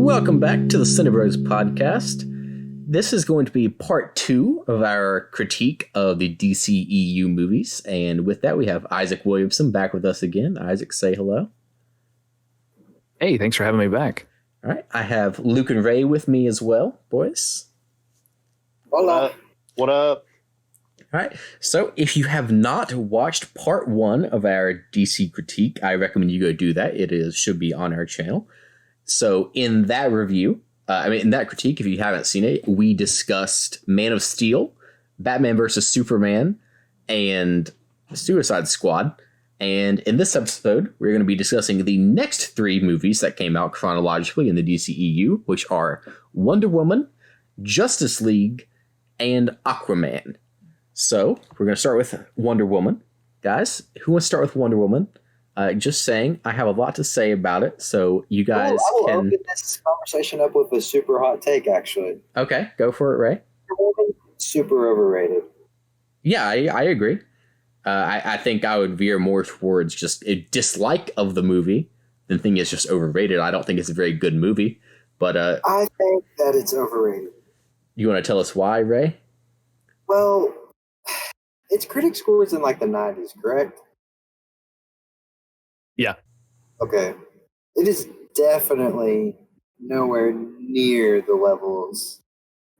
Welcome back to the Cinebros podcast. This is going to be part 2 of our critique of the DCEU movies. And with that, we have Isaac Williamson back with us again. Isaac, say hello. Hey, thanks for having me back. All right. I have Luke and Ray with me as well, boys. Hola. What up? All right. So if you have not watched part 1 of our DC critique, I recommend you go do that. Should be on our channel. So in that review, in that critique, if you haven't seen it, we discussed Man of Steel, Batman vs. Superman, and Suicide Squad. And in this episode, we're going to be discussing the next 3 movies that came out chronologically in the DCEU, which are Wonder Woman, Justice League, and Aquaman. So we're going to start with Wonder Woman. Guys, who wants to start with Wonder Woman? Just saying, I have a lot to say about it, so you guys can... I'll open this conversation up with a super hot take, actually. Okay, go for it, Ray. Super overrated. Yeah, I agree. I think I would veer more towards just a dislike of the movie than think it's just overrated. I don't think it's a very good movie, but... I think that it's overrated. You want to tell us why, Ray? Well, its critic scores in, the 90s, correct? Yeah. Okay. It is definitely nowhere near the levels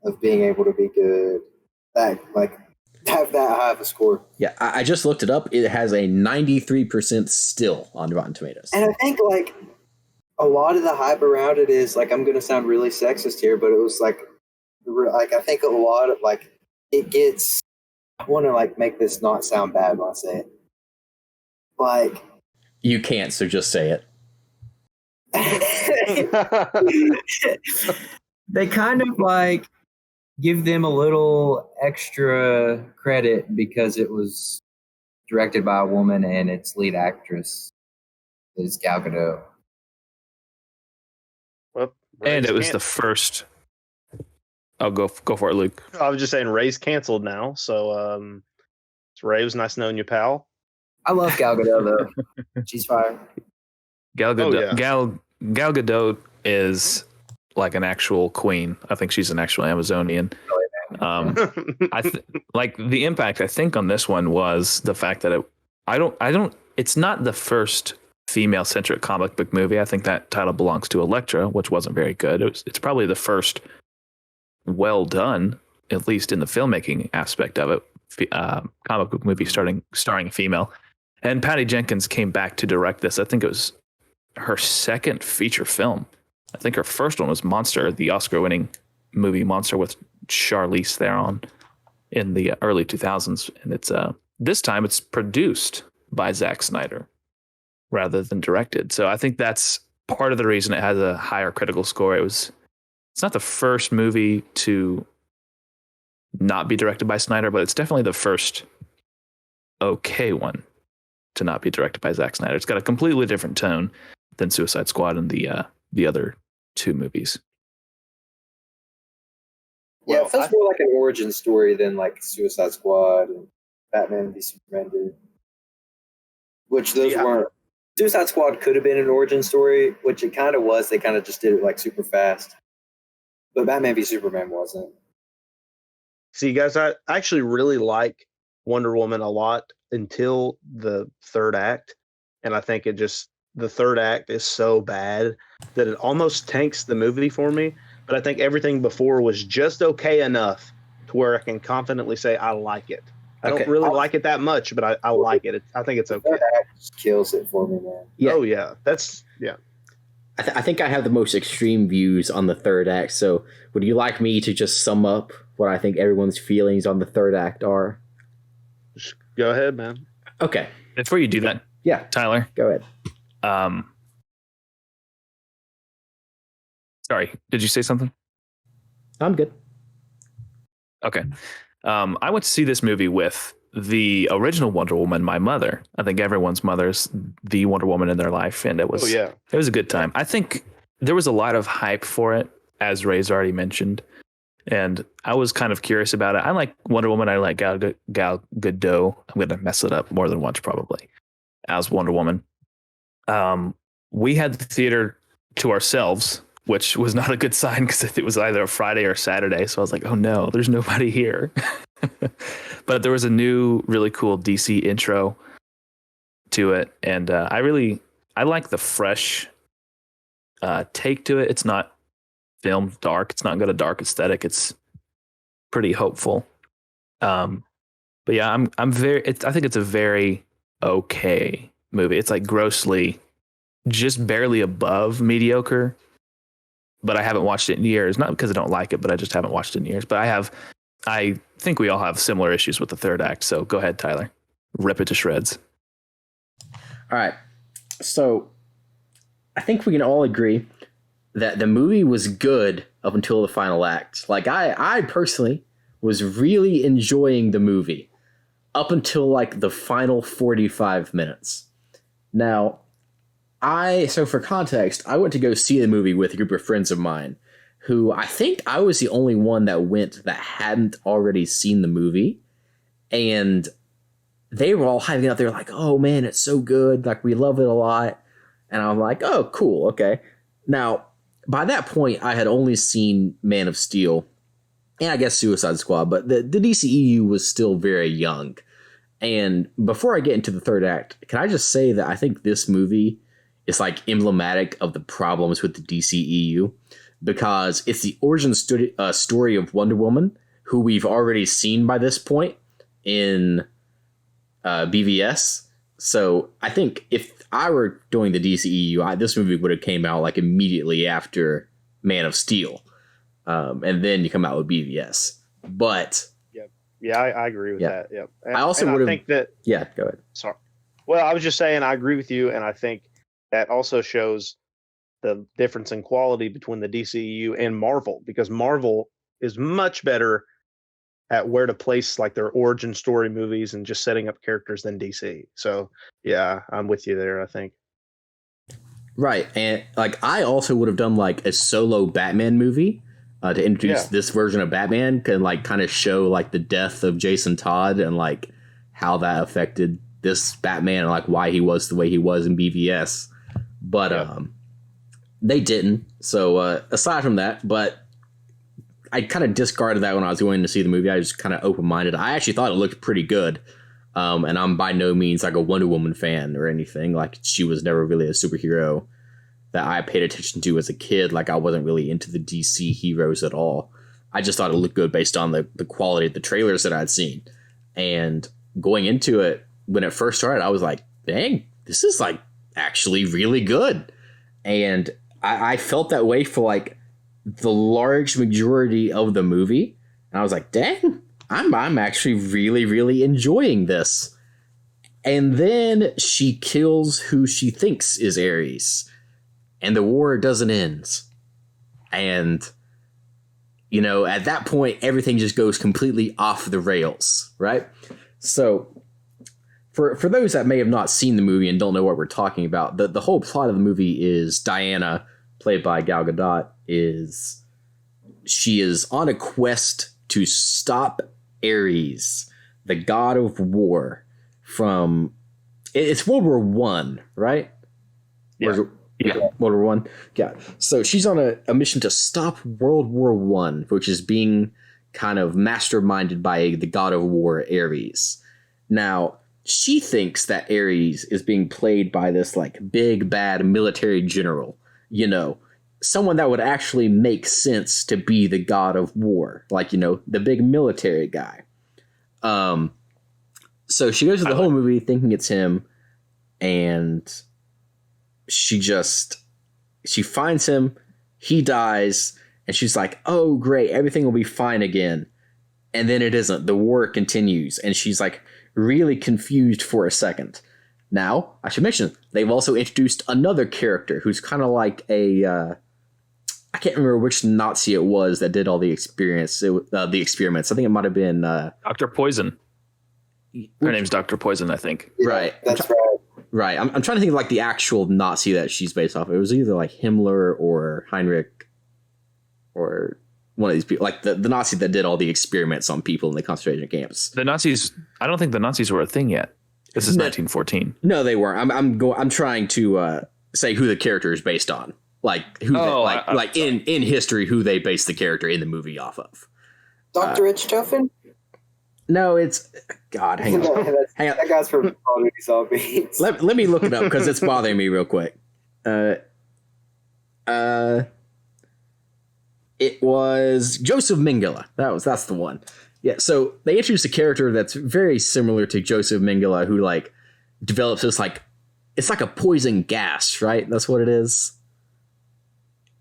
of being able to be good. Have that high of a score. Yeah, I just looked it up. It has a 93% still on Rotten Tomatoes. And I think, a lot of the hype around it is, I'm going to sound really sexist here, but it was, I think a lot of, it gets... I want to, make this not sound bad when I say it. You can't, so just say it. They kind of give them a little extra credit because it was directed by a woman and its lead actress is Gal Gadot. Well, And it was the first. Oh, go for it, Luke. I was just saying, Ray's canceled now, so Ray, was nice knowing you, pal. I love Gal Gadot though. She's fire. Gal Gadot. Oh, yeah. Gal Gadot is like an actual queen. I think she's an actual Amazonian. The impact I think on this one was the fact that it's not the first female centric comic book movie. I think that title belongs to Elektra, which wasn't very good. It's probably the first well done, at least in the filmmaking aspect of it, comic book movie starring a female. And Patty Jenkins came back to direct this. I think it was her second feature film. I think her first one was Monster, the Oscar-winning movie Monster with Charlize Theron in the early 2000s. And it's this time it's produced by Zack Snyder rather than directed. So I think that's part of the reason it has a higher critical score. It's not the first movie to not be directed by Snyder, but it's definitely the first okay one to not be directed by Zack Snyder. It's got a completely different tone than Suicide Squad and the other 2 movies. Yeah, it feels more like an origin story than Suicide Squad and Batman v Superman did. Which those weren't. Suicide Squad could have been an origin story, which it kind of was. They kind of just did it super fast. But Batman v Superman wasn't. See, guys, I actually really like Wonder Woman a lot until the third act. And I think the third act is so bad that it almost tanks the movie for me. But I think everything before was just okay enough to where I can confidently say I like it. I don't really like it that much, but I like it. I think it's okay. The third act just kills it for me, man. Yeah. Oh, yeah. Yeah. I think I have the most extreme views on the third act, so would you like me to just sum up what I think everyone's feelings on the third act are? Just go ahead, man. Okay. Before you do that, Yeah. Tyler. Go ahead. Sorry, did you say something? I'm good. Okay. I went to see this movie with the original Wonder Woman, my mother. I think everyone's mother's the Wonder Woman in their life, and it was it was a good time. I think there was a lot of hype for it, as Ray's already mentioned, and I was kind of curious about it. I like Wonder Woman. I like Gal Gadot. I'm going to mess it up more than once probably as Wonder Woman. We had the theater to ourselves which was not a good sign because it was either a Friday or Saturday. So I was like, oh no, there's nobody here. But there was a new, really cool DC intro to it. And I like the fresh take to it. It's not filmed dark. It's not got a dark aesthetic. It's pretty hopeful. But yeah, I think it's a very okay movie. It's like grossly, just barely above mediocre. But I haven't watched it in years. Not because I don't like it, but I just haven't watched it in years. But I think we all have similar issues with the third act. So go ahead, Tyler. Rip it to shreds. All right. So I think we can all agree that the movie was good up until the final act. Like I personally was really enjoying the movie up until like the final 45 minutes. Now, so for context, I went to go see the movie with a group of friends of mine who I think I was the only one that went that hadn't already seen the movie. And they were all hyping out. They were like, oh man, it's so good. Like, we love it a lot. And I'm like, oh, cool. Okay. Now, by that point, I had only seen Man of Steel and I guess Suicide Squad, but the DCEU was still very young. And before I get into the third act, can I just say that I think this movie is like emblematic of the problems with the DCEU, because it's the origin story of Wonder Woman, who we've already seen by this point in BVS. So I think if I were doing the DCEU, this movie would have came out like immediately after Man of Steel, and then you come out with BVS. But yeah, I agree with that. Yep. And, I also would think that. Yeah, go ahead. Sorry. Well, I was just saying I agree with you, and I think that also shows the difference in quality between the DCEU and Marvel, because Marvel is much better at where to place like their origin story movies and just setting up characters than DC. So yeah, I'm with you there, I think. Right. And like, I also would have done like a solo Batman movie to introduce this version of Batman, and like kind of show like the death of Jason Todd and like how that affected this Batman and like why he was the way he was in BVS. But they didn't. So aside from that, but I kind of discarded that when I was going to see the movie. I was kind of open-minded. I actually thought it looked pretty good. And I'm by no means like a Wonder Woman fan or anything. Like, she was never really a superhero that I paid attention to as a kid. Like, I wasn't really into the DC heroes at all. I just thought it looked good based on the quality of the trailers that I'd seen. And going into it, when it first started, I was like, dang, this is like actually really good. And I felt that way for like the large majority of the movie. And I was like, dang, I'm actually really, really enjoying this. And then she kills who she thinks is Ares, and the war doesn't end. And, you know, at that point, everything just goes completely off the rails, right? So for those that may have not seen the movie and don't know what we're talking about, the whole plot of the movie is Diana, played by Gal Gadot, she is on a quest to stop Ares, the god of war, from, it's World War One, right? Yeah. World War One. Yeah. So she's on a mission to stop World War One, which is being kind of masterminded by the god of war, Ares. Now, she thinks that Ares is being played by this like big bad military general, you know, someone that would actually make sense to be the god of war, like, you know, the big military guy. So she goes through the whole movie thinking it's him, and she finds him, he dies, and she's like, oh great, everything will be fine again. And then it isn't. The war continues, and she's like really confused for a second. Now, I should mention, they've also introduced another character who's kind of like I can't remember which Nazi it was that did all the experiments. I think it might have been Dr. Poison. Her name's Dr. Poison, I think. Yeah, right. That's right. Right. I'm trying to think of like the actual Nazi that she's based off of. It was either like Himmler or Heinrich or one of these people, like the Nazi that did all the experiments on people in the concentration camps. The Nazis, I don't think the Nazis were a thing yet. This is 1914. No, they weren't. I'm trying to say who the character is based on. like who in history who they based the character in the movie off of. Dr. Richthofen? No, it's God. Hang on, hang on. That guy's from Call of Duty Zombies. Let me look it up because it's bothering me real quick. It was Joseph Mengele. That's the one. Yeah. So they introduced a character that's very similar to Joseph Mengele, who like develops this like it's like a poison gas, right? That's what it is.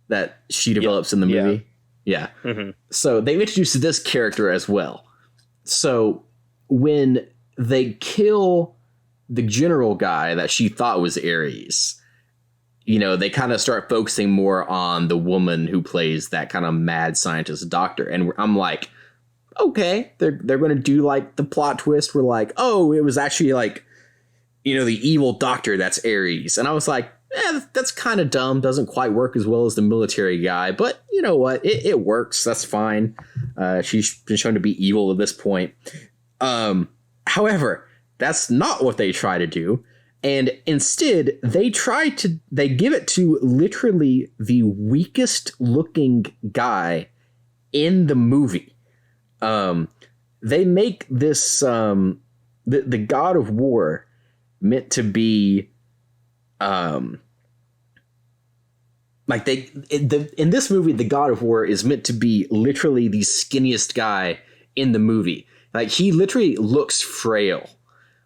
That she develops in the movie. Yeah. Mm-hmm. So they introduced this character as well. So when they kill the general guy that she thought was Ares, you know, they kind of start focusing more on the woman who plays that kind of mad scientist doctor. And I'm like, okay, they're going to do like the plot twist where like, oh, it was actually like, you know, the evil doctor that's Ares. And I was like, that's kind of dumb. Doesn't quite work as well as the military guy. But you know what? It works. That's fine. She's been shown to be evil at this point. However, that's not what they try to do. And instead, they give it to literally the weakest looking guy in the movie. They make this the God of War meant to be in this movie, the God of War is meant to be literally the skinniest guy in the movie. Like he literally looks frail.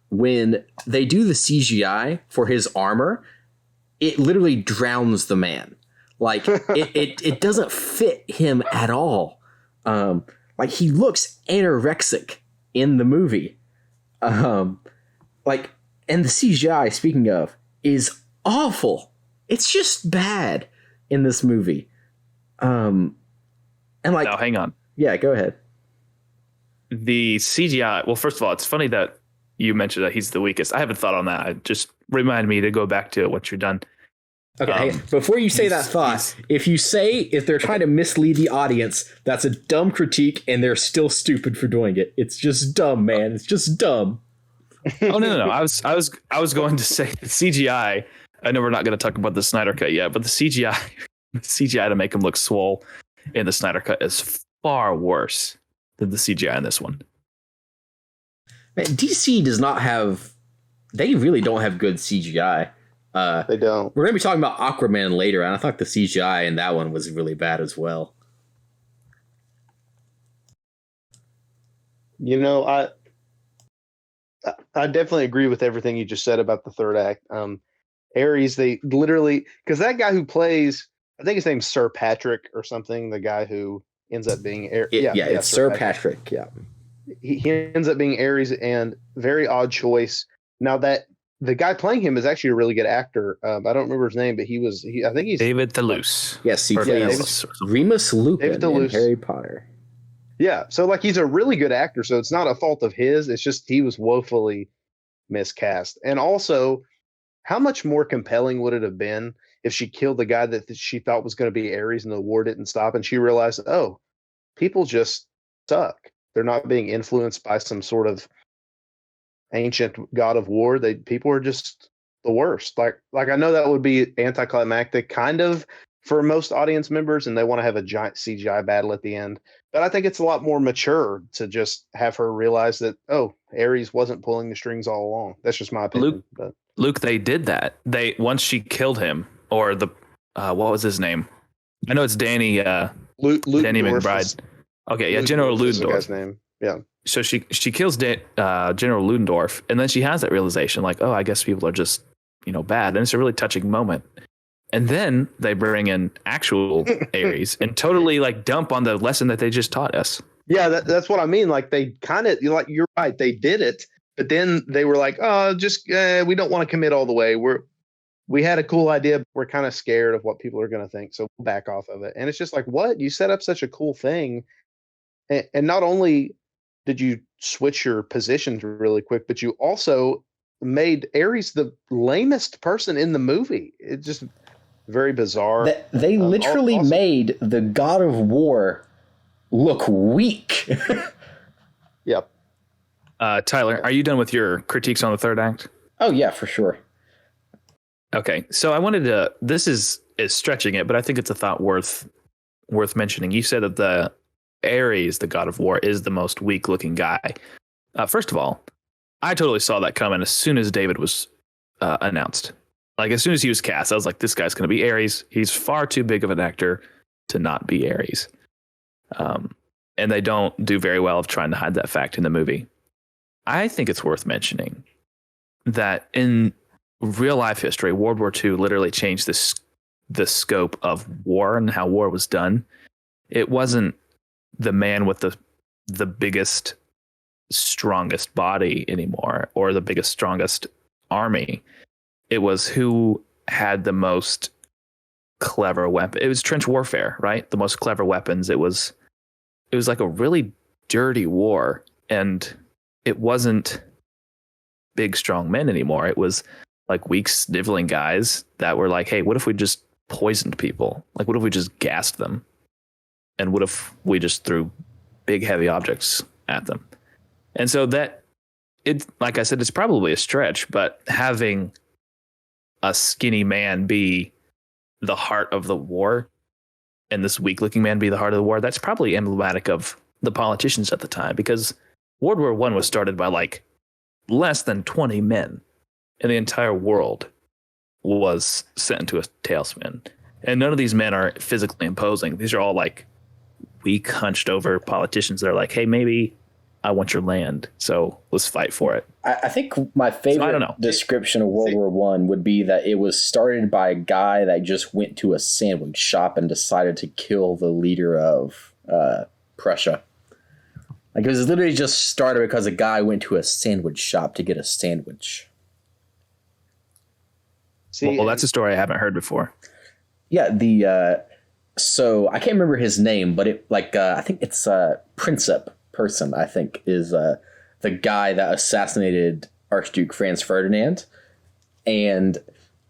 When they do the CGI for his armor, it literally drowns the man. Like it doesn't fit him at all. Like he looks anorexic in the movie. And the CGI, speaking of, is awful. It's just bad in this movie. And like, now hang on. Yeah, go ahead. The CGI. Well, first of all, it's funny that you mentioned that he's the weakest. I haven't thought on that. It just remind me to go back to what you're done. Okay, before you say that thought, if they're trying to mislead the audience, that's a dumb critique, and they're still stupid for doing it. It's just dumb, man. It's just dumb. Oh no. I was going to say the CGI. I know we're not going to talk about the Snyder Cut yet, but the CGI to make him look swole in the Snyder Cut is far worse than the CGI in this one. Man, DC does not have. They really don't have good CGI. They don't. We're going to be talking about Aquaman later, and I thought the CGI in that one was really bad as well. You know, I definitely agree with everything you just said about the third act. Ares, they literally, because that guy who plays, I think his name's Sir Patrick or something, the guy who ends up being it's Sir Patrick. Yeah. He ends up being Ares, and very odd choice. Now that the guy playing him is actually a really good actor. I don't remember his name, but I think he's David Toulouse. Yes, he plays Remus Lupin in Harry Potter. Yeah, so like he's a really good actor, so it's not a fault of his. It's just he was woefully miscast. And also, how much more compelling would it have been if she killed the guy that she thought was going to be Ares and the war didn't stop, and she realized, oh, people just suck. They're not being influenced by some sort of ancient god of war. People are just the worst. Like I know that would be anticlimactic kind of for most audience members, and they want to have a giant CGI battle at the end. But I think it's a lot more mature to just have her realize that, oh, Ares wasn't pulling the strings all along. That's just my opinion. Luke, they did that. Once she killed him, or the what was his name? I know it's Danny. Danny McBride. Okay, yeah, General Ludendorff. Name. Yeah. So she kills General Ludendorff, and then she has that realization, like, oh, I guess people are just bad, and it's a really touching moment. And then they bring in actual Ares and totally like dump on the lesson that they just taught us. Yeah, that's what I mean. Like they kind of you're right, they did it, but then they were like, oh, just we don't want to commit all the way. We had a cool idea. We're kind of scared of what people are going to think, so we'll back off of it. And it's just like, what? You set up such a cool thing. And not only did you switch your positions really quick, but you also made Ares the lamest person in the movie. It's just very bizarre. They literally made the God of War look weak. Yep. Tyler, are you done with your critiques on the third act? Oh, yeah, for sure. Okay, so I wanted to. This is is stretching it, but I think it's a thought worth mentioning. You said that the Ares, the god of war, is the most weak looking guy. First of all, I totally saw that coming as soon as David was announced. Like as soon as he was cast, I was like, this guy's going to be Ares. He's far too big of an actor to not be Ares. And they don't do very well of trying to hide that fact in the movie. I think it's worth mentioning that in real life history, World War II literally changed the scope of war and how war was done. It wasn't the man with the biggest, strongest body anymore, or the biggest, strongest army. It was who had the most clever weapon. It was trench warfare, right? The most clever weapons. It was like a really dirty war, and it wasn't big, strong men anymore. It was like weak, sniveling guys that were like, hey, what if we just poisoned people? Like, what if we just gassed them? And what if we just threw big, heavy objects at them? And so that, it, like I said, it's probably a stretch, but having a skinny man be the heart of the war and this weak-looking man be the heart of the war, that's probably emblematic of the politicians at the time, because World War I was started by like less than 20 men, and the entire world was sent into a tailspin. And none of these men are physically imposing. These are all like weak, hunched over politicians that are like, hey, maybe I want your land, so let's fight for it. I think my favorite description of World War I would be that it was started by a guy that just went to a sandwich shop and decided to kill the leader of Prussia. Like, it was literally just started because a guy went to a sandwich shop to get a sandwich. See, well, that's a story I haven't heard before. Yeah, so I can't remember his name, but it I think it's Princip person, I think, is the guy that assassinated Archduke Franz Ferdinand. And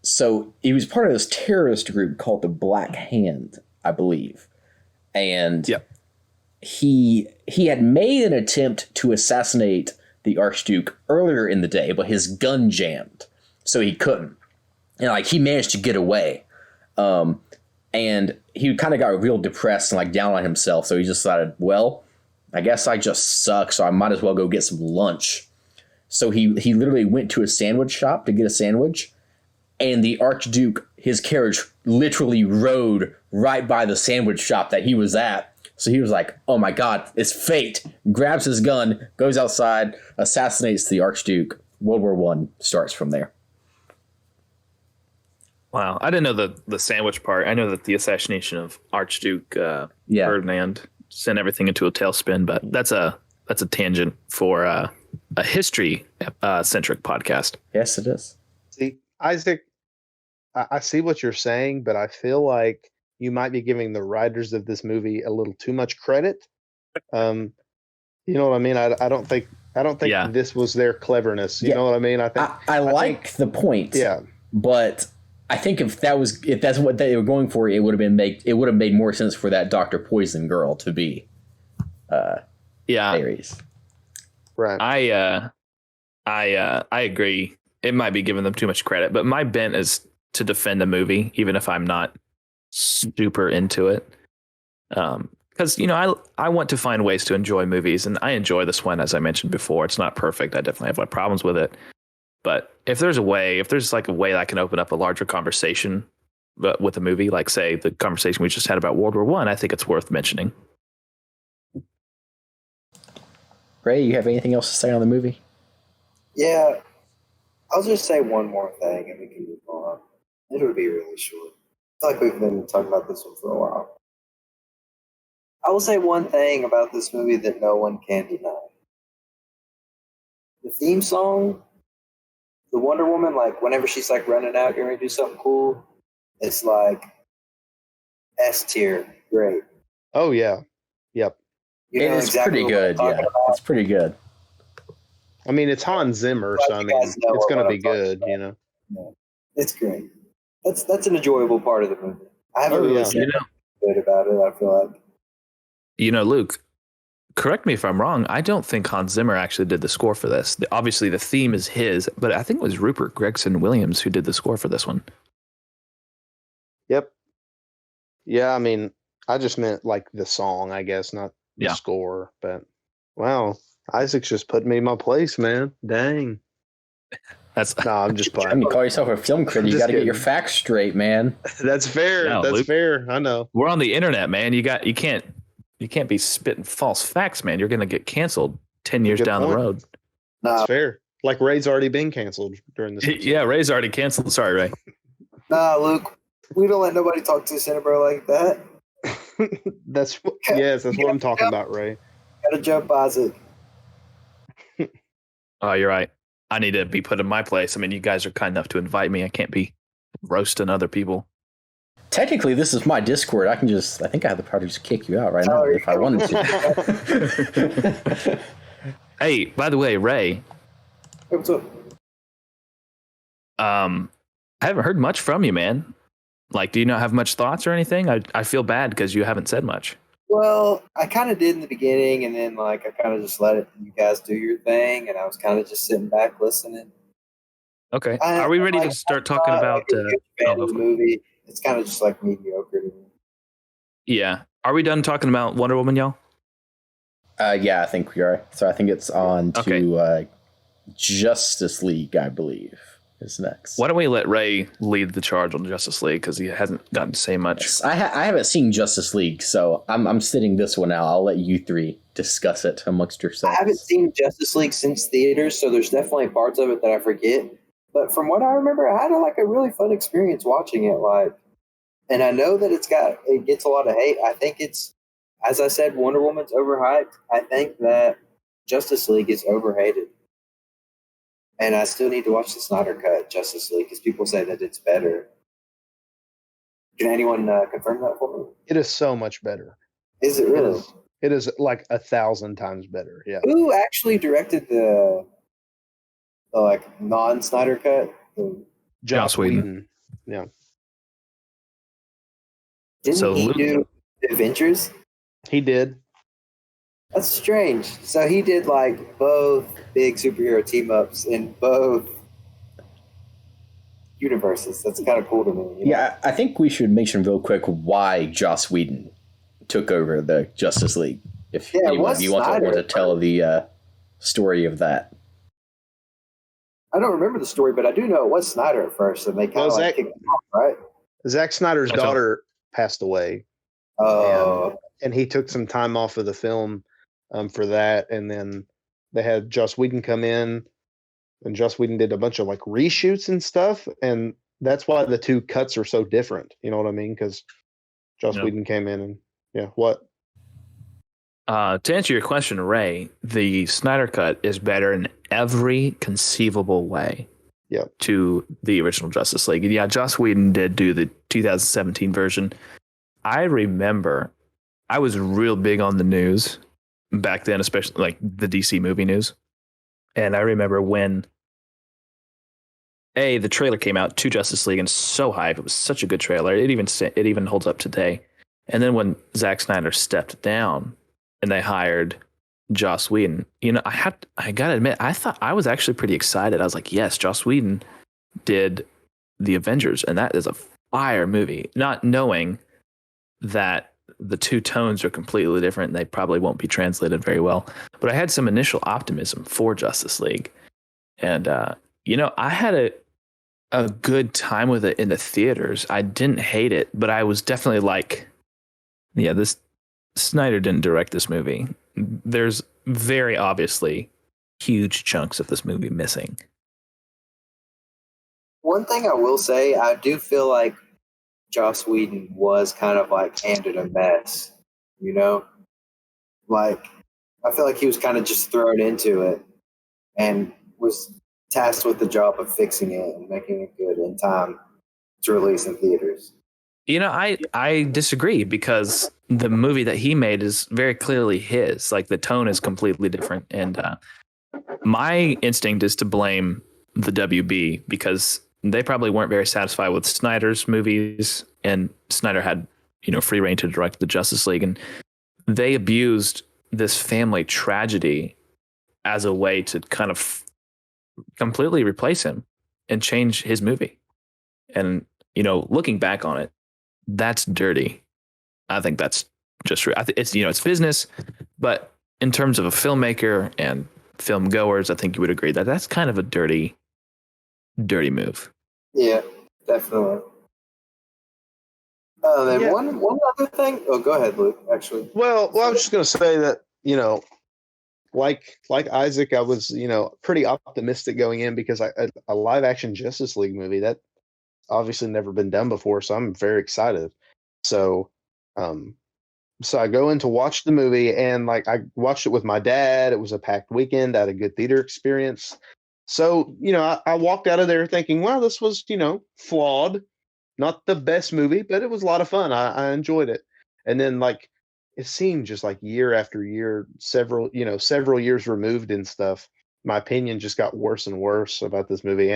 so he was part of this terrorist group called the Black Hand, I believe. And he had made an attempt to assassinate the Archduke earlier in the day, but his gun jammed, so he couldn't. And like he managed to get away. And he kind of got real depressed and like down on himself. So he just decided, well, I guess I just suck, so I might as well go get some lunch. So he literally went to a sandwich shop to get a sandwich, and the Archduke, his carriage literally rode right by the sandwich shop that he was at. So he was like, oh my God, it's fate. Grabs his gun, goes outside, assassinates the Archduke. World War I starts from there. Wow, I didn't know the sandwich part. I know that the assassination of Archduke Ferdinand sent everything into a tailspin, but that's a tangent for a history centric podcast. Yes, it is. See, Isaac, I see what you're saying, but I feel like you might be giving the writers of this movie a little too much credit. You know what I mean? I don't think this was their cleverness. You know what I mean? I think the point. Yeah, but I think if that's what they were going for, it would have made more sense for that Dr. Poison girl to be Ares. Right. I agree. It might be giving them too much credit, but my bent is to defend a movie, even if I'm not super into it. Because, I want to find ways to enjoy movies, and I enjoy this one, as I mentioned before. It's not perfect. I definitely have my problems with it. But if there's like a way that I can open up a larger conversation with a movie, like say the conversation we just had about World War I think it's worth mentioning. Ray, you have anything else to say on the movie? Yeah, I'll just say one more thing and we can move on. It'll be really short. I feel like we've been talking about this one for a while. I will say one thing about this movie that no one can deny. The theme song, the Wonder Woman, like whenever she's like running out, getting ready to do something cool, it's like S tier, great. Oh yeah, yep. It's exactly pretty good. Yeah, it's pretty good. I mean, it's Hans Zimmer, so I mean, it's going to be good. Yeah, it's great. That's an enjoyable part of the movie. I haven't really said good about it. I feel like. Luke, correct me if I'm wrong. I don't think Hans Zimmer actually did the score for this. Obviously, the theme is his, but I think it was Rupert Gregson Williams who did the score for this one. Yep. Yeah, I mean, I just meant like the song, I guess, not the Yeah. score. But wow, Isaac's just putting me in my place, man. Dang. That's No, I'm just I playing. mean, you call yourself a film critic. You Just got to get your kidding. facts straight, man. That's fair. No, That's Luke. fair. I know. we're on the internet, man. You can't be spitting false facts, man. You're gonna get canceled 10 years Good down the point. road. Nah, That's fair. Like Ray's already been canceled during this. episode. Yeah, Ray's already canceled. Sorry, Ray. nah, Luke. We don't let nobody talk to Cinnabro like that. That's what I'm talking about, Ray. Gotta jump, Isaac. Oh, you're right. I need to be put in my place. I mean, you guys are kind enough to invite me. I can't be roasting other people. Technically, this is my Discord. I think I have the power to just kick you out right now if I wanted to. Hey, by the way, Ray, Hey, what's up? I haven't heard much from you, man. Like, do you not have much thoughts or anything? I feel bad because you haven't said much. Well, I kind of did in the beginning, and then like I kind of just let you guys do your thing, and I was kind of just sitting back listening. Okay. Are we ready to start talking about the movie? It's kind of just like mediocre to me. Yeah. Are we done talking about Wonder Woman, y'all? Yeah, I think we are. So I think it's on to Justice League, I believe, is next. Why don't we let Ray lead the charge on Justice League because he hasn't gotten to say much. Yes, I haven't seen Justice League, so I'm sitting this one out. I'll let you three discuss it amongst yourselves. I haven't seen Justice League since theaters, so there's definitely parts of it that I forget. But from what I remember, I had a really fun experience watching it. And I know that it gets a lot of hate. I think it's, as I said, Wonder Woman's overhyped. I think that Justice League is overhated. And I still need to watch the Snyder Cut Justice League because people say that it's better. Can anyone confirm that for me? It is so much better. Is it really? It is like 1,000 times better. Yeah. Who actually directed the non-Snyder Cut? Joss Whedon. Yeah. Didn't he do the Avengers? He did. That's strange. So he did like both big superhero team ups in both universes. That's kind of cool to me. You know? Yeah, I think we should mention real quick why Joss Whedon took over the Justice League. If anyone of you want to tell the story of that. I don't remember the story, but I do know it was Snyder at first, and they kind of kicked him off, right? Zack Snyder's daughter passed away. Oh. And he took some time off of the film for that, and then they had Joss Whedon come in, and Joss Whedon did a bunch of like reshoots and stuff, and that's why the two cuts are so different. You know what I mean? Because Joss Whedon came in and what? To answer your question, Ray, the Snyder Cut is better in every conceivable way. Yeah. To the original Justice League. And yeah, Joss Whedon did do the 2017 version. I remember I was real big on the news back then, especially like the DC movie news. And I remember when the trailer came out to Justice League and so hype. It was such a good trailer. It even holds up today. And then when Zack Snyder stepped down and they hired Joss Whedon, I gotta admit, I thought I was actually pretty excited. I was like, yes, Joss Whedon did the Avengers, and that is a fire movie. Not knowing that the two tones are completely different, and they probably won't be translated very well. But I had some initial optimism for Justice League, and I had a good time with it in the theaters. I didn't hate it, but I was definitely like, yeah, this Snyder didn't direct this movie. There's very obviously huge chunks of this movie missing. One thing I will say, I do feel like Joss Whedon was kind of like handed a mess, Like, I feel like he was kind of just thrown into it and was tasked with the job of fixing it and making it good in time to release in theaters. I disagree because the movie that he made is very clearly his. Like, the tone is completely different. And my instinct is to blame the WB because they probably weren't very satisfied with Snyder's movies, and Snyder had, free reign to direct the Justice League, and they abused this family tragedy as a way to kind of completely replace him and change his movie. And, looking back on it, that's dirty. I think that's just it's it's business, but in terms of a filmmaker and film goers, I think you would agree that that's kind of a dirty move. Yeah, definitely. Then one other thing. Oh, go ahead, Luke. Actually, Well, I was just going to say that, like Isaac, I was, pretty optimistic going in because a live action Justice League movie that obviously never been done before, so I'm very excited. So, so I go in to watch the movie, and like I watched it with my dad. It was a packed weekend. I had a good theater experience. So, I walked out of there thinking, well, this was, flawed. Not the best movie, but it was a lot of fun. I enjoyed it. And then like it seemed just like year after year, several years removed and stuff, my opinion just got worse and worse about this movie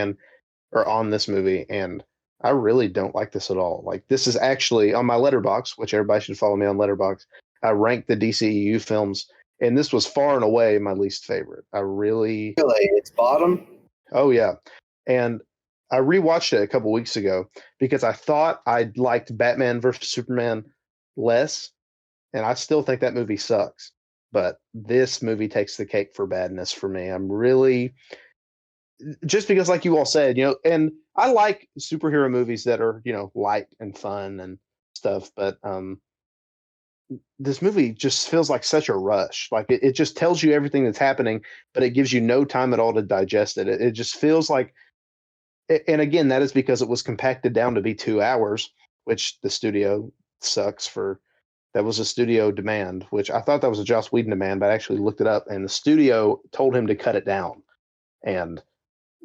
or on this movie. And I really don't like this at all. Like this is actually on my Letterboxd, which everybody should follow me on Letterboxd. I ranked the DCEU films, and this was far and away my least favorite. Really, it's bottom. Oh yeah. And I rewatched it a couple weeks ago because I thought I liked Batman versus Superman less, and I still think that movie sucks. But this movie takes the cake for badness for me. I'm really just because, like you all said, and I like superhero movies that are light and fun and stuff, but this movie just feels like such a rush. Like it just tells you everything that's happening, but it gives you no time at all to digest it. It just feels like. And again, that is because it was compacted down to be 2 hours, which the studio sucks for. That was a studio demand, which I thought that was a Joss Whedon demand, but I actually looked it up, and the studio told him to cut it down. And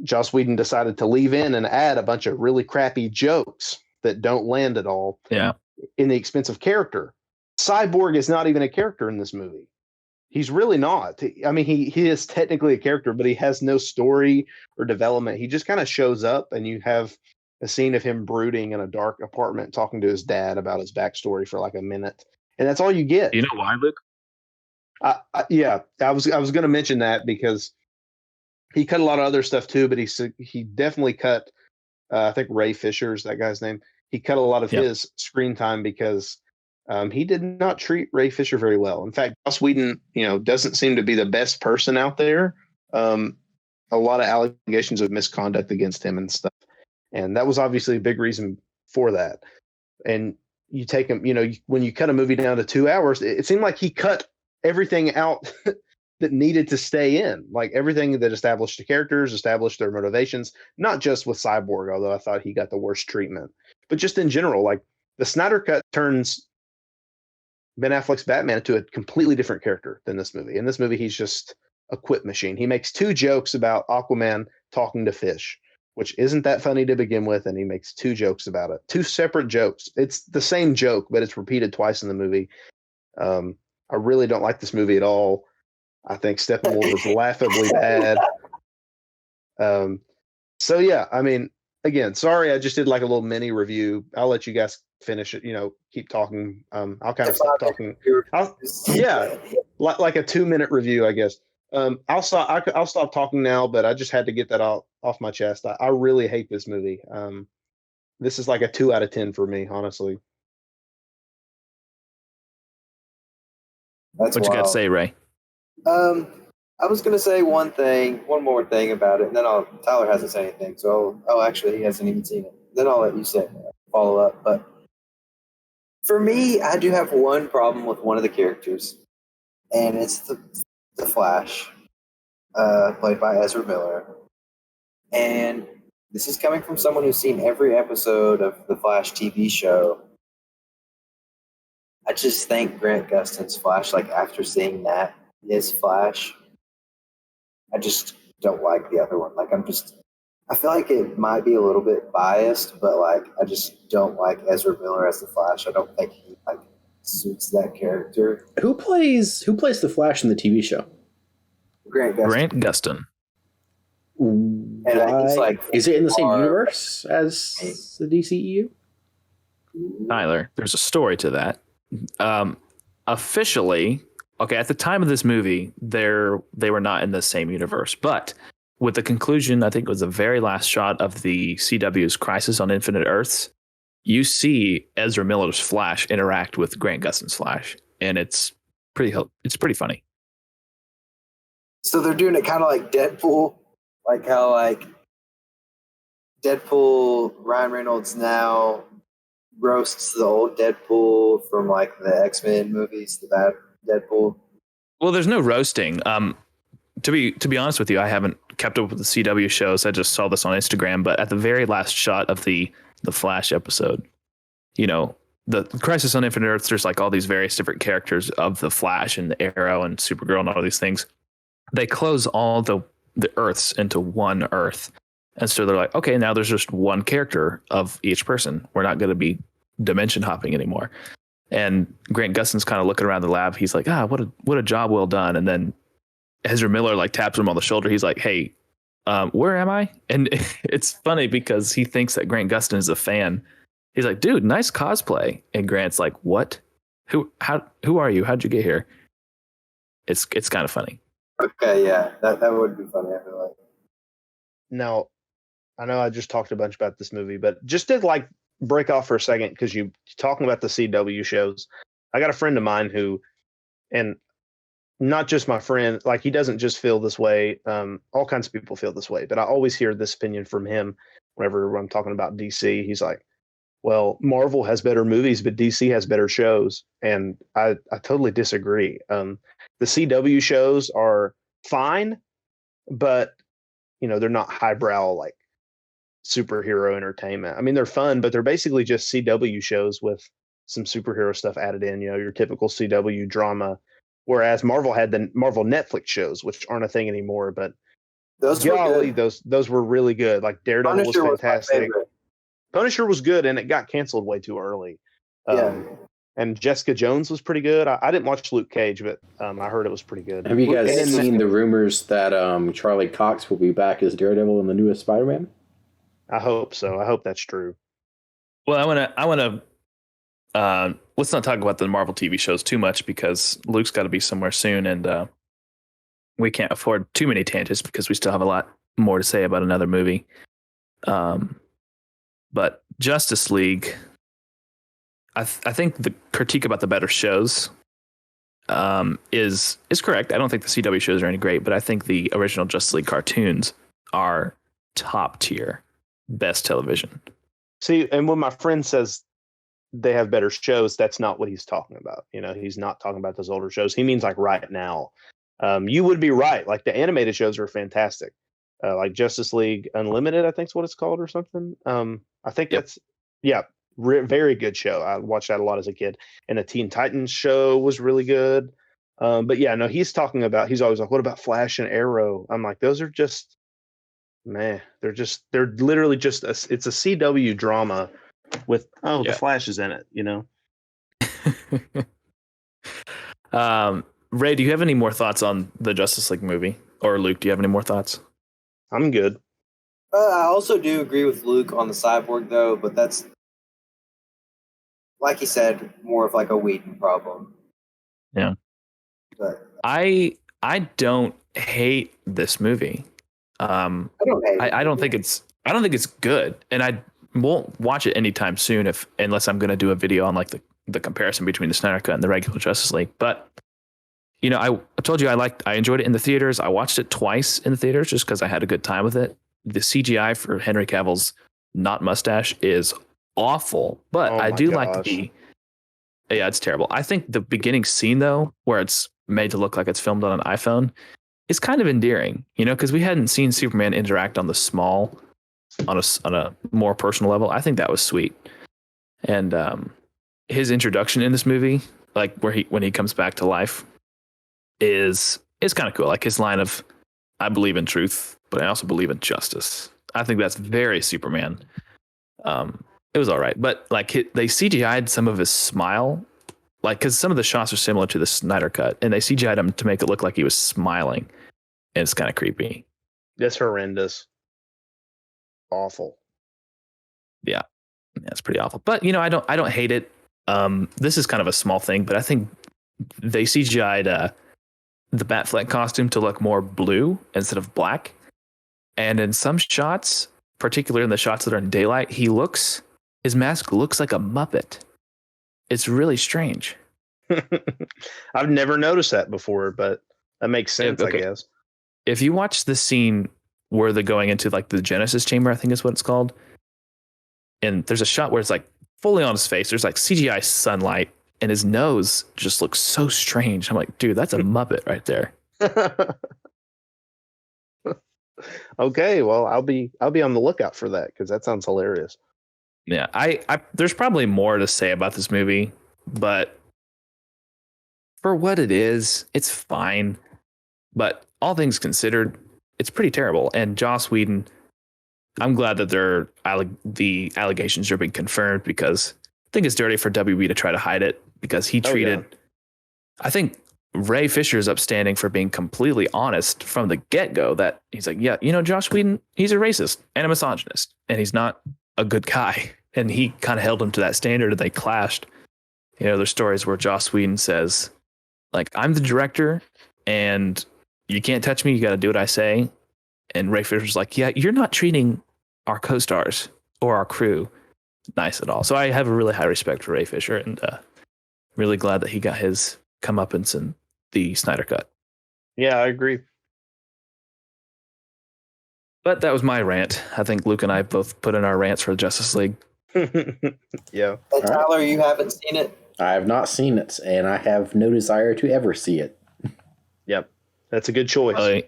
Joss Whedon decided to leave in and add a bunch of really crappy jokes that don't land at all. Yeah. In the expense of character. Cyborg is not even a character in this movie. He's really not. I mean, he is technically a character, but he has no story or development. He just kind of shows up, and you have a scene of him brooding in a dark apartment talking to his dad about his backstory for like a minute, and that's all you get. Do you know why, Luke? Yeah, I was going to mention that because he cut a lot of other stuff too, but he definitely cut. I think Ray Fisher's that guy's name. He cut a lot of his screen time because. He did not treat Ray Fisher very well. In fact, Joss Whedon, doesn't seem to be the best person out there. A lot of allegations of misconduct against him and stuff. And that was obviously a big reason for that. And you take him, when you cut a movie down to 2 hours, it seemed like he cut everything out that needed to stay in, like everything that established the characters, established their motivations, not just with Cyborg, although I thought he got the worst treatment, but just in general, like the Snyder Cut turns Ben Affleck's Batman into a completely different character than this movie. In this movie, he's just a quip machine. He makes 2 jokes about Aquaman talking to fish, which isn't that funny to begin with, and he makes 2 jokes about it. 2 separate jokes. It's the same joke, but it's repeated twice in the movie. I really don't like this movie at all. I think Steppenwolf is laughably bad. So yeah, I mean, again, sorry, I just did like a little mini review. I'll let you guys finish it, keep talking. I'll kind of stop talking. Like a 2-minute review, I guess. I'll stop talking now, but I just had to get that off my chest. I really hate this movie. This is like a 2 out of 10 for me, honestly. That's what you got to say, Ray? I was going to say one more thing about it, and then Tyler hasn't said anything, so actually he hasn't even seen it. Then I'll let you follow up. But for me, I do have one problem with one of the characters, and it's the Flash, played by Ezra Miller. And this is coming from someone who's seen every episode of the Flash TV show. I just think Grant Gustin's Flash, like after seeing that, his Flash, I just don't like the other one. Like I feel like it might be a little bit biased, but like I just don't like Ezra Miller as the Flash. I don't think he like suits that character. Who plays the Flash in the TV show? Grant Gustin. And I think it's like, is it in the same universe as the DCEU? Tyler, there's a story to that. Officially, okay, at the time of this movie, they were not in the same universe, but with the conclusion, I think it was the very last shot of the CW's Crisis on Infinite Earths, you see Ezra Miller's Flash interact with Grant Gustin's Flash, and it's pretty funny. So they're doing it kind of like Deadpool, like how like Deadpool, Ryan Reynolds now roasts the old Deadpool from like the X-Men movies, the bad Deadpool. Well, there's no roasting. To be honest with you, I haven't kept up with the CW shows. I just saw this on Instagram, but at the very last shot of the Flash episode, you know, the Crisis on Infinite Earths, there's like all these various different characters of the Flash and the Arrow and Supergirl and all these things. They close all the Earths into one Earth. And so they're like, okay, now there's just one character of each person. We're not going to be dimension hopping anymore. And Grant Gustin's kind of looking around the lab. He's like, what a job well done. And then Ezra Miller like taps him on the shoulder. He's like, hey, where am I? And it's funny because he thinks that Grant Gustin is a fan. He's like, dude, nice cosplay. And Grant's like, what? Who are you? How'd you get here? It's kind of funny. Okay, yeah, that would be funny. I feel like. Now, I know I just talked a bunch about this movie, but just to like break off for a second, because you talking about the CW shows, I got a friend of mine who, and not just my friend, like he doesn't just feel this way. All kinds of people feel this way, but I always hear this opinion from him whenever I'm talking about DC. He's like, well, Marvel has better movies, but DC has better shows. And I totally disagree. The CW shows are fine, but you know, they're not highbrow like superhero entertainment. I mean, they're fun, but they're basically just CW shows with some superhero stuff added in, you know, your typical CW drama. Whereas Marvel had the Marvel Netflix shows, which aren't a thing anymore, but Those were good. those were really good. Like Daredevil Punisher was fantastic. my favorite. Punisher was good, and it got canceled way too early. Yeah. And Jessica Jones was pretty good. I didn't watch Luke Cage, but I heard it was pretty good. Have you guys And it's- seen the rumors that Charlie Cox will be back as Daredevil in the newest Spider-Man? I hope so. I hope that's true. Well, I want to let's not talk about the Marvel TV shows too much because Luke's got to be somewhere soon, and we can't afford too many tangents because we still have a lot more to say about another movie. But Justice League, I think the critique about the better shows is correct. I don't think the CW shows are any great, but I think the original Justice League cartoons are top tier, best television. See, and when my friend says they have better shows, that's not what he's talking about. You know, he's not talking about those older shows. He means like right now. You would be right. Like the animated shows are fantastic. Like Justice League Unlimited, I think is what it's called or something. I think that's, very good show. I watched that a lot as a kid. And the Teen Titans show was really good. But yeah, no, he's talking about, he's always like, what about Flash and Arrow? I'm like, those are just, they're literally just, it's a CW drama with, the Flash is in it, you know? Ray, do you have any more thoughts on the Justice League movie? Or Luke, do you have any more thoughts? I'm good. I also do agree with Luke on the Cyborg, though, but that's, like he said, more of like a Whedon problem. Yeah. But I don't hate this movie. I don't think it's good, and I won't watch it anytime soon unless I'm going to do a video on like the comparison between the Snyder Cut and the regular Justice League. But you know, I told you I enjoyed it in the theaters. I watched it twice in the theaters just because I had a good time with it. The CGI for Henry Cavill's not mustache is awful, but I do like it's terrible. I think the beginning scene though, where it's made to look like it's filmed on an iPhone, is kind of endearing, you know, because we hadn't seen Superman interact on a more personal level. I think that was sweet. And his introduction in this movie, like when he comes back to life, is kind of cool. Like his line of, I believe in truth, but I also believe in justice. I think that's very Superman. It was all right, but like they CGI'd some of his smile, like because some of the shots are similar to the Snyder Cut, and they CGI'd him to make it look like he was smiling, and it's kind of creepy. That's horrendous. Awful. Yeah, it's pretty awful. But you know, I don't hate it. This is kind of a small thing, but I think they CGI'd the Batfleck costume to look more blue instead of black, and in some shots, particularly in the shots that are in daylight, he looks his mask looks like a Muppet. It's really strange. I've never noticed that before, but that makes sense, Okay. I guess. If you watch the scene where they're going into like the Genesis chamber, I think is what it's called, and there's a shot where it's like fully on his face. There's like CGI sunlight, and his nose just looks so strange. I'm like, dude, that's a Muppet right there. Okay, well, I'll be on the lookout for that because that sounds hilarious. Yeah, I there's probably more to say about this movie, but for what it is, it's fine. But all things considered, it's pretty terrible. And Joss Whedon, I'm glad that the allegations are being confirmed, because I think it's dirty for WB to try to hide it, because he treated, I think Ray Fisher is upstanding for being completely honest from the get-go, that he's like, yeah, Joss Whedon, he's a racist and a misogynist, and he's not a good guy. And he kind of held him to that standard, and they clashed. There's stories where Joss Whedon says, like, I'm the director and you can't touch me. You got to do what I say. And Ray Fisher's like, yeah, you're not treating our co-stars or our crew nice at all. So I have a really high respect for Ray Fisher, and really glad that he got his comeuppance in the Snyder Cut. Yeah, I agree. But that was my rant. I think Luke and I both put in our rants for Justice League. Yeah. Hey, Tyler, you haven't seen it? I have not seen it, and I have no desire to ever see it. Yep. That's a good choice.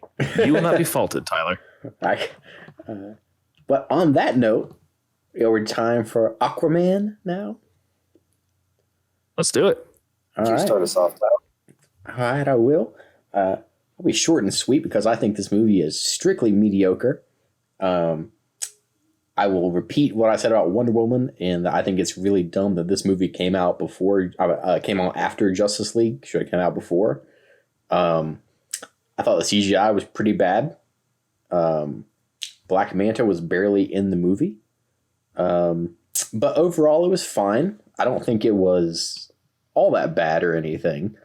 You will not be faulted, Tyler. But on that note, we're time for Aquaman now. Let's do it. All You right. start us off, Tyler. All right, I will. I'll be short and sweet because I think this movie is strictly mediocre. I will repeat what I said about Wonder Woman, and I think it's really dumb that this movie came out after Justice League. Should have come out before. I thought the CGI was pretty bad. Black Manta was barely in the movie. But overall, it was fine. I don't think it was all that bad or anything.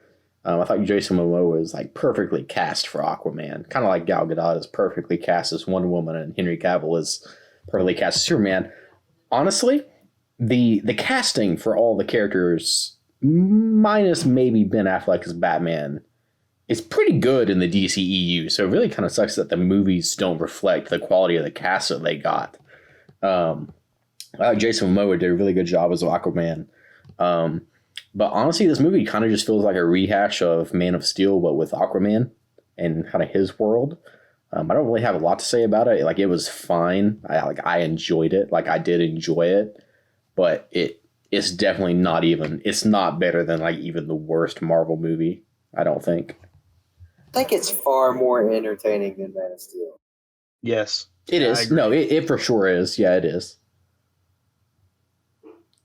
I thought Jason Momoa was like perfectly cast for Aquaman. Kind of like Gal Gadot is perfectly cast as Wonder Woman, and Henry Cavill is perfectly cast as Superman. Honestly, the casting for all the characters, minus maybe Ben Affleck as Batman, is pretty good in the DCEU. So it really kind of sucks that the movies don't reflect the quality of the cast that they got. Jason Momoa did a really good job as Aquaman. But honestly, this movie kind of just feels like a rehash of Man of Steel, but with Aquaman and kind of his world. I don't really have a lot to say about it. Like, it was fine. I enjoyed it. Like, I did enjoy it, but it's definitely not even. It's not better than like even the worst Marvel movie. I don't think. I think it's far more entertaining than Man of Steel. Yes. It is. No, it for sure is. Yeah, it is.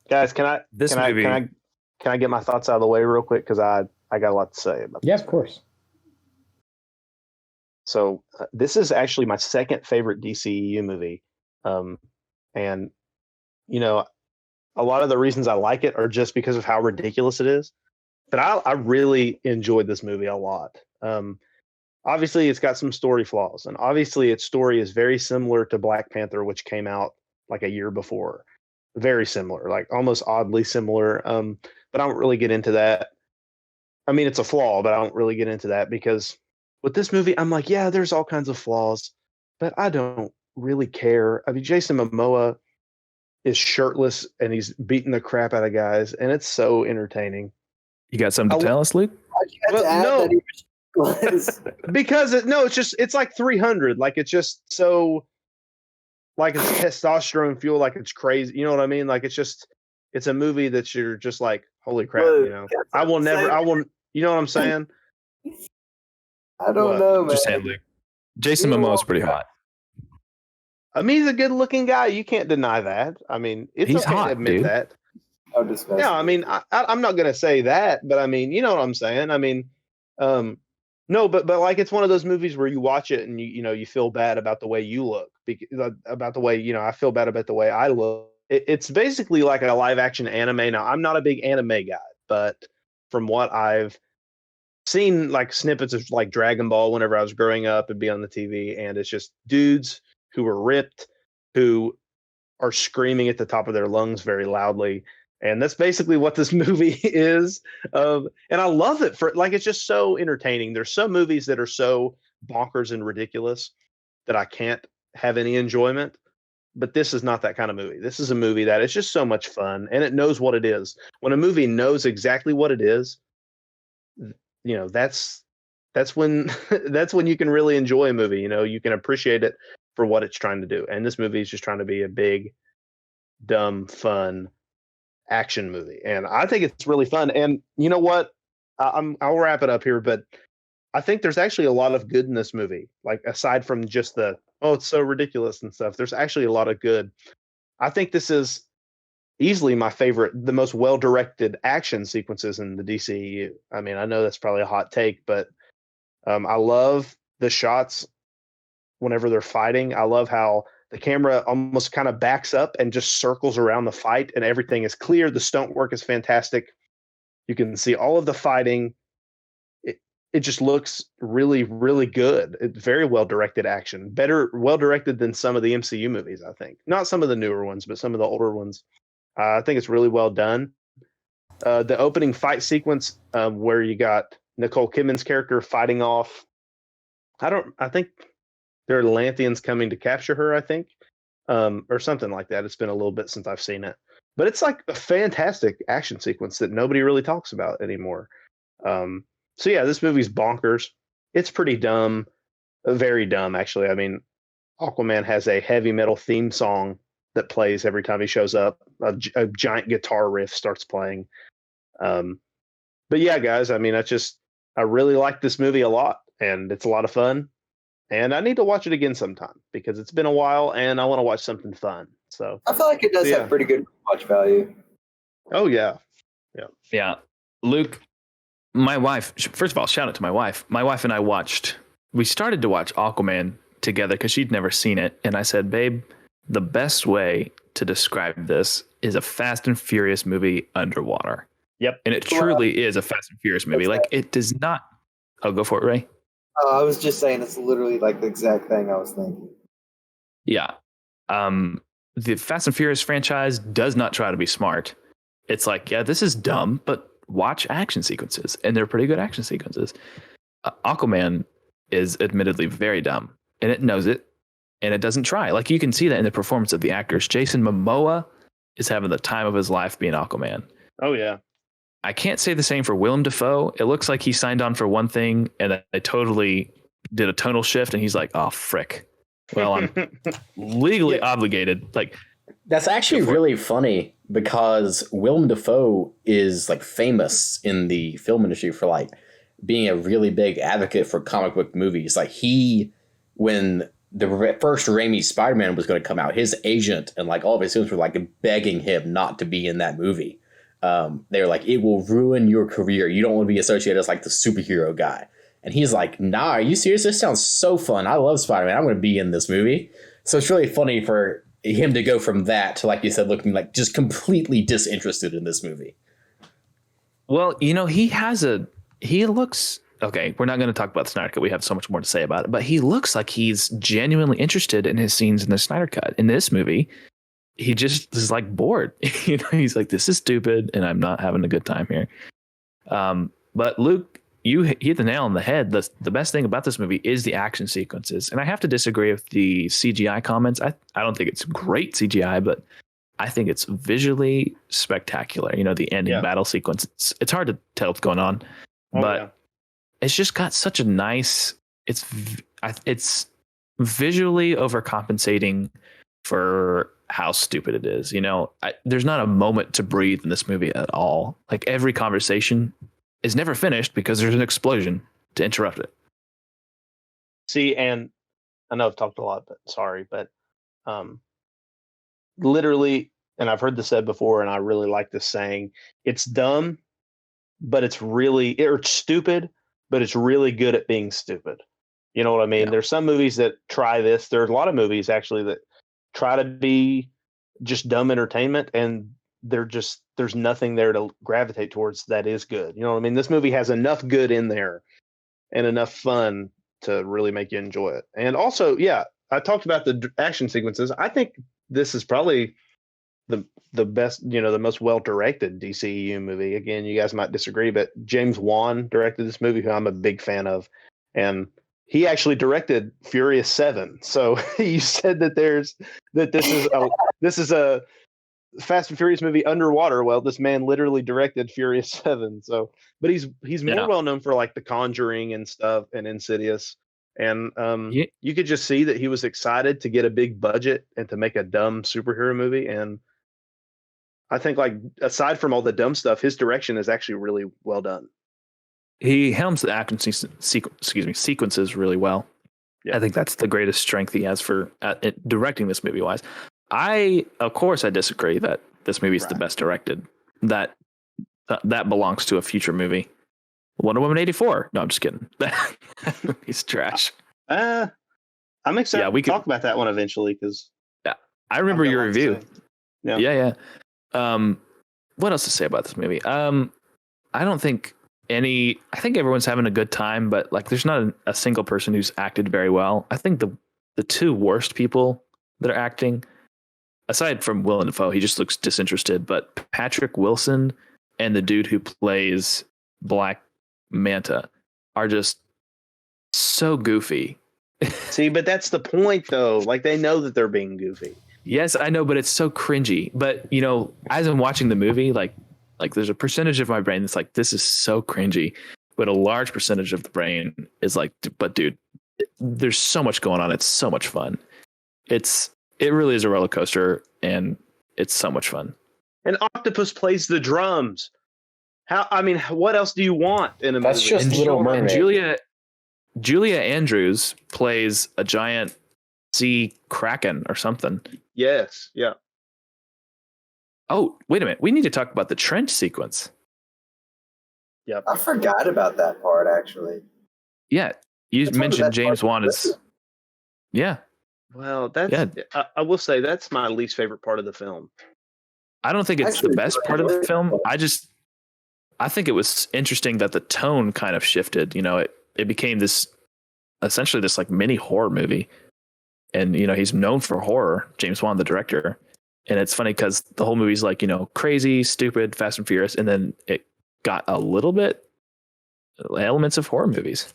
Guys, can I get my thoughts out of the way real quick, because I got a lot to say about this. Yeah, of course. So this is actually my second favorite DCEU movie. And, a lot of the reasons I like it are just because of how ridiculous it is. But I really enjoyed this movie a lot. Obviously, it's got some story flaws. And obviously, its story is very similar to Black Panther, which came out like a year before. Very similar, like almost oddly similar. But I don't really get into that. I mean, it's a flaw, but I don't really get into that, because with this movie, I'm like, yeah, there's all kinds of flaws, but I don't really care. I mean, Jason Momoa is shirtless and he's beating the crap out of guys, and it's so entertaining. You got something to tell us, Luke? Why'd you have to add no. that he was- Because it's like 300. Like, it's just so, like, it's testosterone fuel. Like, it's crazy. You know what I mean? Like, it's a movie that you're just like, holy crap. Look, you know what I'm saying? I don't What? know, man. Just saying, Luke. Jason Momoa's pretty hot. I mean, he's a good looking guy. You can't deny that. I mean, it's He's okay hot, to admit dude. that. I'll just mess Yeah, with I you. mean, I'm not going to say that, but I mean, you know what I'm saying? I mean, no, but like, it's one of those movies where you watch it and you feel bad about the way you look, about the way, I feel bad about the way I look. It's basically like a live action anime. Now, I'm not a big anime guy, but from what I've seen, like snippets of like Dragon Ball whenever I was growing up, it'd be on the TV, and it's just dudes who are ripped, who are screaming at the top of their lungs very loudly. And that's basically what this movie is. And I love it for like, it's just so entertaining. There's some movies that are so bonkers and ridiculous that I can't have any enjoyment. But this is not that kind of movie. This is a movie that is just so much fun and it knows what it is. When a movie knows exactly what it is, you know, that's when that's when you can really enjoy a movie. You know, you can appreciate it for what it's trying to do. And this movie is just trying to be a big, dumb, fun action movie. And I think it's really fun. And you know what? I'll wrap it up here, but I think there's actually a lot of good in this movie. Like aside from just the, oh, it's so ridiculous and stuff, there's actually a lot of good. I think this is easily my favorite, the most well-directed action sequences in the DCEU. I mean, I know that's probably a hot take, but I love the shots whenever they're fighting. I love how the camera almost kind of backs up and just circles around the fight and everything is clear. The stunt work is fantastic. You can see all of the fighting. It just looks really, really good. It's very well-directed action. Well-directed than some of the MCU movies, I think. Not some of the newer ones, but some of the older ones. I think it's really well done. The opening fight sequence where you got Nicole Kidman's character fighting off. I think there are Lanthians coming to capture her, I think, or something like that. It's been a little bit since I've seen it. But it's like a fantastic action sequence that nobody really talks about anymore. So yeah, this movie's bonkers. It's pretty dumb, very dumb, actually. I mean, Aquaman has a heavy metal theme song that plays every time he shows up. A giant guitar riff starts playing. But yeah, guys, I mean, I really like this movie a lot, and it's a lot of fun. And I need to watch it again sometime because it's been a while, and I want to watch something fun. So I feel like it does have pretty good watch value. Oh yeah, Yeah, Luke. My wife, first of all, shout out to my wife. My wife and I we started to watch Aquaman together because she'd never seen it. And I said, babe, the best way to describe this is a Fast and Furious movie underwater. Yep. And it truly is a Fast and Furious movie. Like it does not. Oh, go for it, Ray. I was just saying it's literally like the exact thing I was thinking. Yeah. The Fast and Furious franchise does not try to be smart. It's like, yeah, this is dumb, but watch action sequences, and they're pretty good action sequences. Aquaman is admittedly very dumb, and it knows it, and it doesn't try. Like you can see that in the performance of the actors. Jason Momoa is having the time of his life being Aquaman. Oh yeah. I can't say the same for Willem Dafoe. It looks like he signed on for one thing, and they totally did a tonal shift, and he's like, "Oh frick! Well, I'm legally obligated." Like that's actually really funny because Willem Dafoe is like famous in the film industry for like being a really big advocate for comic book movies. Like when the first Raimi Spider-Man was going to come out, his agent and like all of his students were like begging him not to be in that movie. They were like, it will ruin your career. You don't want to be associated as like the superhero guy. And he's like, nah, are you serious? This sounds so fun. I love Spider-Man. I'm going to be in this movie. So it's really funny for him to go from that to, like you said, looking like just completely disinterested in this movie. Well, you know, he looks, okay, we're not going to talk about the Snyder Cut. We have so much more to say about it, but he looks like he's genuinely interested in his scenes in the Snyder Cut. In this movie, he just is like bored. You know, he's like, this is stupid and I'm not having a good time here. But Luke, you hit the nail on the head. The best thing about this movie is the action sequences. And I have to disagree with the CGI comments. I don't think it's great CGI, but I think it's visually spectacular. You know, the ending battle sequence. It's hard to tell what's going on, but it's just got such a nice. It's visually overcompensating for how stupid it is. You know, there's not a moment to breathe in this movie at all. Like every conversation is never finished because there's an explosion to interrupt it. See, and I know I've talked a lot, but sorry, but literally, and I've heard this said before, and I really like this saying, it's dumb, but it's stupid, but it's really good at being stupid. You know what I mean? Yeah. There's some movies that try this. There's a lot of movies actually that try to be just dumb entertainment, and there's nothing there to gravitate towards that is good. You know what I mean? This movie has enough good in there and enough fun to really make you enjoy it. And also, yeah, I talked about the action sequences. I think this is probably the best, the most well directed DCEU movie. Again, you guys might disagree, but James Wan directed this movie, who I'm a big fan of, and he actually directed Furious 7. So you said that this is a Fast and Furious movie underwater. Well, this man literally directed Furious 7. So, but he's more well known for like The Conjuring and stuff, and Insidious. And you could just see that he was excited to get a big budget and to make a dumb superhero movie. And I think, like, aside from all the dumb stuff, his direction is actually really well done. He helms the action sequences really well. Yeah. I think that's the greatest strength he has for directing this movie wise. Of course, I disagree that this movie is the best directed. That belongs to a future movie. Wonder Woman 84. No, I'm just kidding. That movie's trash. I'm excited to talk about that one eventually, because I remember your review. Yeah. What else to say about this movie? I don't think I think everyone's having a good time, but like, there's not a single person who's acted very well. I think the two worst people that are acting, aside from Willem Dafoe, he just looks disinterested, but Patrick Wilson and the dude who plays Black Manta are just so goofy. See, but that's the point, though. Like, they know that they're being goofy. Yes, I know, but it's so cringy. But, as I'm watching the movie, like there's a percentage of my brain that's like, this is so cringy. But a large percentage of the brain is like, but dude, there's so much going on. It's so much fun. It really is a roller coaster, and it's so much fun. And Octopus plays the drums. What else do you want in a movie? That's just Little Mermaid. And Julia Andrews plays a giant sea kraken or something. Yes, yeah. Oh, wait a minute. We need to talk about the trench sequence. Yep. I forgot about that part, actually. Yeah. You mentioned James Wan is... Yeah. Well, I will say that's my least favorite part of the film. I don't think it's the best part of the film. I think it was interesting that the tone kind of shifted. It became essentially this like mini horror movie. And, he's known for horror, James Wan, the director. And it's funny because the whole movie's like, crazy, stupid, Fast and Furious. And then it got a little bit elements of horror movies.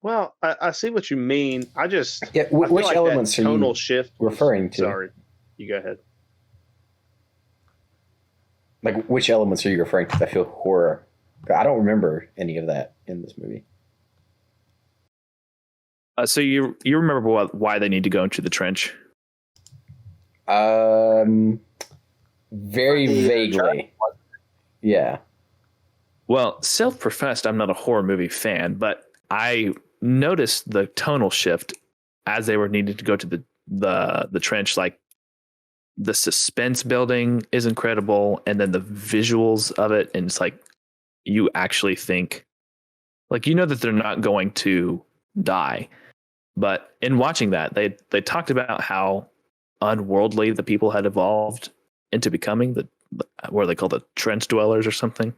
Well, I see what you mean. Which elements are you shift referring to? Sorry, you go ahead. Like, which elements are you referring to that feel horror? I don't remember any of that in this movie. So you remember why they need to go into the trench? Very vaguely. Yeah. Well, self-professed, I'm not a horror movie fan, but I noticed the tonal shift as they were needing to go to the trench. Like, the suspense building is incredible, and then the visuals of it, and it's like you actually think, like, that they're not going to die. But in watching that, they talked about how unworldly the people had evolved into becoming what are they called, the trench dwellers or something.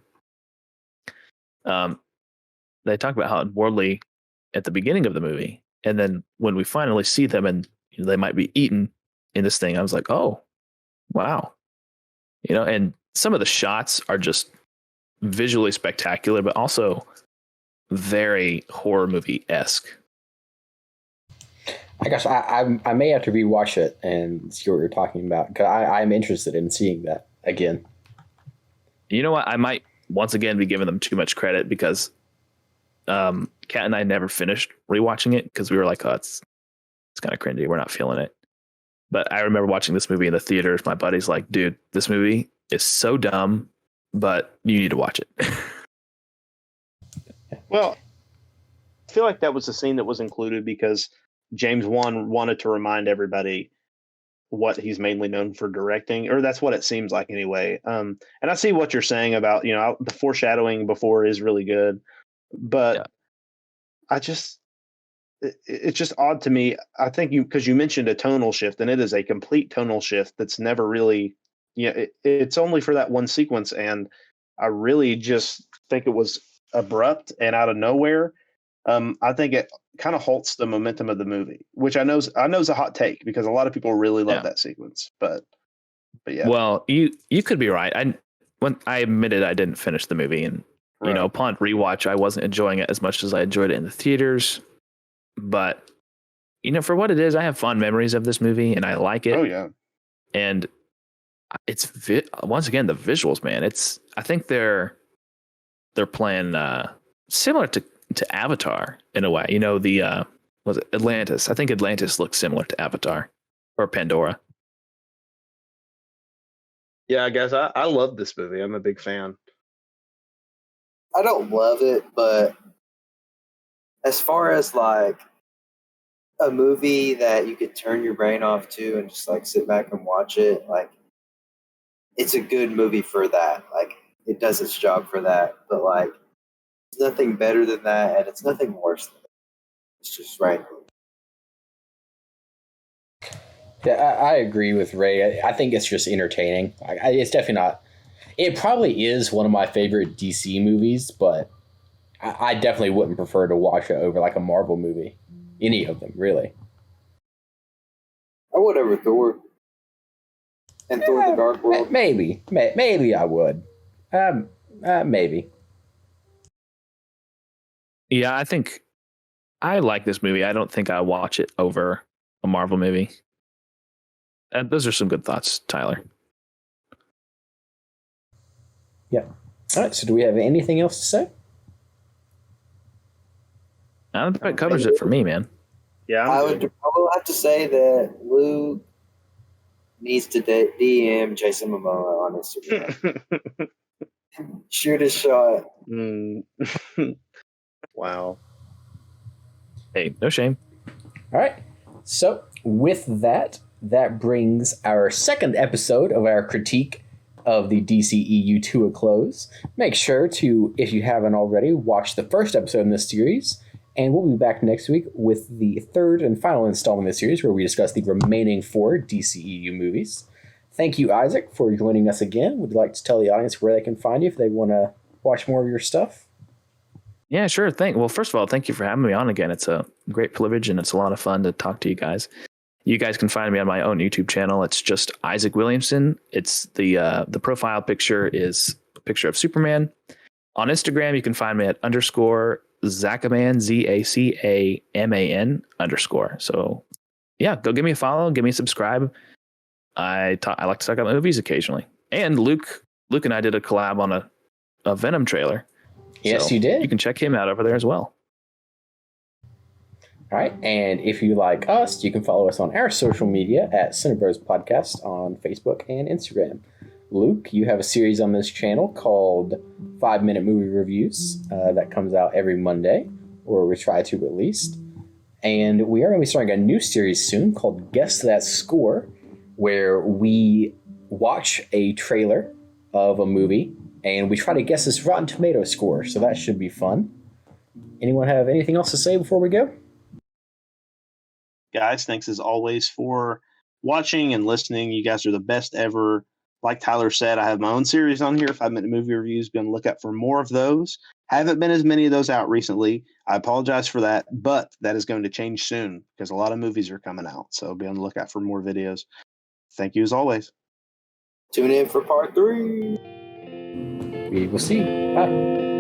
They talk about how unworldly at the beginning of the movie, and then when we finally see them and they might be eaten in this thing, I was like, oh, wow. And some of the shots are just visually spectacular, but also very horror movie-esque. I guess I may have to rewatch it and see what you're talking about, because I'm interested in seeing that again. You know what? I might once again be giving them too much credit, because Kat and I never finished rewatching it because we were like, oh, it's kind of cringy. We're not feeling it. But I remember watching this movie in the theaters. My buddy's like, dude, this movie is so dumb, but you need to watch it. Well, I feel like that was the scene that was included because James Wan wanted to remind everybody what he's mainly known for directing, or that's what it seems like anyway. And I see what you're saying about, the foreshadowing before is really good, but it's just odd to me. I think because you mentioned a tonal shift, and it is a complete tonal shift that's never really, it's only for that one sequence. And I really just think it was abrupt and out of nowhere. I think it kind of halts the momentum of the movie, which I know is a hot take because a lot of people really love that sequence. But yeah. Well, you could be right. When I admitted I didn't finish the movie, and upon rewatch, I wasn't enjoying it as much as I enjoyed it in the theaters. But for what it is, I have fond memories of this movie, and I like it. Oh yeah. And it's once again the visuals, man. I think they're playing similar to Avatar in a way. Was it Atlantis? I think Atlantis looks similar to Avatar or Pandora. Yeah, guys, I love this movie. I'm a big fan. I don't love it, but as far as like a movie that you could turn your brain off to and just like sit back and watch it, like it's a good movie for that. Like it does its job for that, but like it's nothing better than that, and it's nothing worse than that. It's just right. Yeah, I agree with Ray. I think it's just entertaining. It's definitely not. It probably is one of my favorite DC movies, but I definitely wouldn't prefer to watch it over like a Marvel movie. Any of them, really. I would over Thor. And Thor the Dark World. Maybe I would. Maybe. Yeah, I think I like this movie. I don't think I watch it over a Marvel movie. Those are some good thoughts, Tyler. Yeah. All right. So, do we have anything else to say? That covers it for me, man. Yeah, I will have to say that Luke needs to DM Jason Momoa on Instagram. Shoot his shot. Wow. Hey, no shame. All right. So, with that brings our second episode of our critique of the DCEU to a close. Make sure to, if you haven't already, watch the first episode in this series. And we'll be back next week with the third and final installment of the series where we discuss the remaining 4 DCEU movies. Thank you, Isaac, for joining us again. Would you like to tell the audience where they can find you if they want to watch more of your stuff? Yeah, sure. Well, first of all, thank you for having me on again. It's a great privilege and it's a lot of fun to talk to you guys. You guys can find me on my own YouTube channel. It's just Isaac Williamson. It's the profile picture is a picture of Superman. On Instagram, you can find me at _Zacaman, ZACAMAN_. So yeah, go give me a follow, give me a subscribe. I like to talk about movies occasionally. And Luke and I did a collab on a Venom trailer. Yes, so you did. You can check him out over there as well. All right. And if you like us, you can follow us on our social media at Cinebros Podcast on Facebook and Instagram. Luke, you have a series on this channel called 5-Minute Movie Reviews that comes out every Monday, or we try to at least. And we are going to be starting a new series soon called Guess That Score, where we watch a trailer of a movie and we try to guess this Rotten Tomato score. So that should be fun. Anyone have anything else to say before we go? Guys, thanks as always for watching and listening. You guys are the best ever. Like Tyler said, I have my own series on here, 5-Minute Movie Reviews. Be on the lookout for more of those. Haven't been as many of those out recently. I apologize for that, but that is going to change soon because a lot of movies are coming out. So be on the lookout for more videos. Thank you as always. Tune in for part 3. We will see. Bye.